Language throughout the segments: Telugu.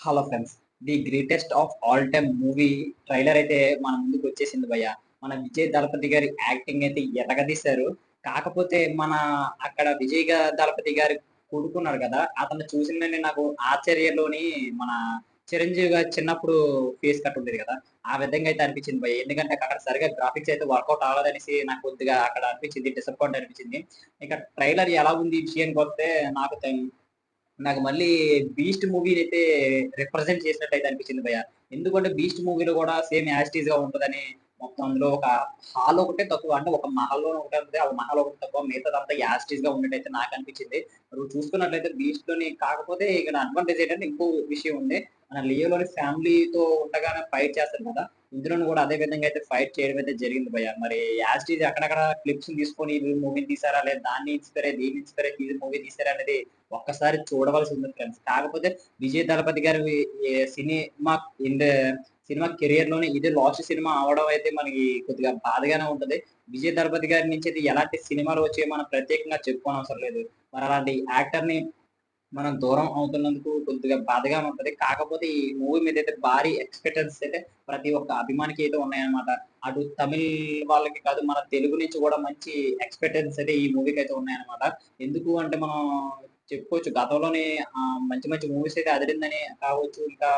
Hello friends. The greatest of all time movie trailer అయితే మన ముందుకొచ్చేసింది భయ్య. మన విజయ్ దళపతి గారి యాక్టింగ్ అయితే ఎరగదీశారు. కాకపోతే అక్కడ దళపతి గారి కొడుకున్నాడు కదా! అతన్ని చూసిన వెంటనే నాకు ఆశ్చర్యలోని మన చిరంజీవి గారి చిన్నప్పుడు ఫేస్ కట్ ఉండేది కదా! ఆ విధంగా అయితే అనిపించింది భయ్య. ఎందుకంటే అక్కడ సరిగ్గా గ్రాఫిక్స్ అయితే వర్కౌట్ అవ్వలేదనేసి నాకు కొద్దిగా అక్కడ అనిపించింది. డిసప్పాయింట్ అనిపించింది. ఇక ట్రైలర్ ఎలా ఉంది విషయానికొస్తే నాకు తె నాకు మళ్ళీ 'బీస్ట్' మూవీనైతే రిప్రజెంట్ చేసినట్టయితే అనిపించింది భయ్య. ఎందుకంటే 'బీస్ట్' మూవీలో కూడా సేమ్ యాజ్ ఇట్ ఈస్‌గా ఉంటదని మొత్తం అందులో ఒక హాల్ ఒకటే తక్కువ. అంటే ఒక మహల్‌లోనే ఒకటే ఉంటది. ఆ మహల్ ఒకటి తక్కువ. మిగతాదంతా యాజ్ ఇట్ ఈస్‌గా ఉన్నట్టయితే నాకనిపించింది. నువ్వు చూసుకున్నట్లయితే 'బీస్ట్‌లోని' కాకపోతే ఇక్కడ అడ్వాంటేజ్ ఏంటంటే ఇంకో విషయం ఉంది. మన 'లియోలోని' ఫ్యామిలీతో ఉండగానే ఫైట్ చేస్తారు కదా! ఇందులోను కూడా అదే విధంగా అయితే ఫైట్ చేయడం అయితే జరిగింది భయ్య. మరి యాజ్ ఇట్ ఈజ్ అక్కడక్కడ క్లిప్స్‌ని తీసుకొని ఈ మూవీని తీశారా? లేదా దాన్ని ఇన్‌స్పైర్ అయ్యి దీన్ని ఇన్‌స్పైర్ అయ్యి మూవీ తీశారా అనేది ఒక్కసారి చూడవలసింది ఫ్రెండ్స్. కాకపోతే విజయ్ దళపతి గారి సినిమా ఇండ్ సినిమా కెరియర్‌లోనే ఇదే లాస్ట్ సినిమా అవ్వడం అయితే మనకి కొద్దిగా బాధగానే ఉంటది. విజయ్ దళపతి గారి నుంచి అయితే ఎలాంటి సినిమాలు వచ్చాయో మనం ప్రత్యేకంగా చెప్పుకోనవసరం లేదు. మరి అలాంటి యాక్టర్‌ని మనం దూరం అవుతున్నందుకు కొద్దిగా బాధగానే ఉంటది. కాకపోతే ఈ మూవీ మీదైతే భారీ ఎక్స్‌పెక్టేషన్స్ అయితే ప్రతి ఒక్క అభిమానికి అయితే ఉన్నాయన్నమాట. అటు తమిళ్ వాళ్ళకి కాదు, మన తెలుగు నుంచి గూడా మంచి ఎక్స్‌పెక్టేషన్స్ అయితే ఈ మూవీకైతే ఉన్నాయన్నమాట. ఎందుకు అంటే మనం చెప్పుకోవచ్చు గతంలోనే మంచి మంచి మూవీస్ అయితే అదిరిందని కావచ్చు. ఇంకా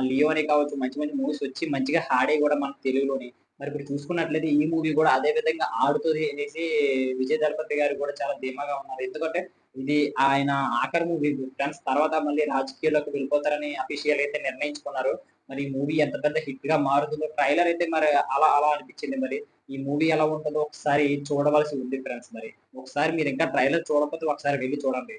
'లియో' అని కావచ్చు మంచి మంచి మూవీస్ వచ్చి మంచిగా ఆడాయి గూడా మన తెలుగులోని. మరిప్పుడు చూసుకున్నట్లయితే ఈ మూవీ గూడా అదే విధంగా ఆడుతది అనేసి విజయ్ దళపతి గారు గూడా చాలా ధీమాగా ఉన్నారు. ఎందుకంటే ఇది ఆయన ఆఖరి మూవీ ఫ్రెండ్స్. తర్వాత మళ్ళీ రాజకీయాల్లోకి వెళ్ళిపోతారని అఫీషియల్‌గా అయితే నిర్ణయించుకున్నారు. మరి ఈ మూవీ ఎంత పెద్ద హిట్‌గా మారుతుందో ట్రైలర్ అయితే మరి అలా అలా అనిపించింది మరి. ఈ మూవీ ఎలా ఉంటదో ఒకసారి చూడవలసి ఉంది ఫ్రెండ్స్ మరి. ఒకసారి మీరింకా ట్రైలర్ చూడకపోతే ఒకసారి వెళ్లి చూడండి.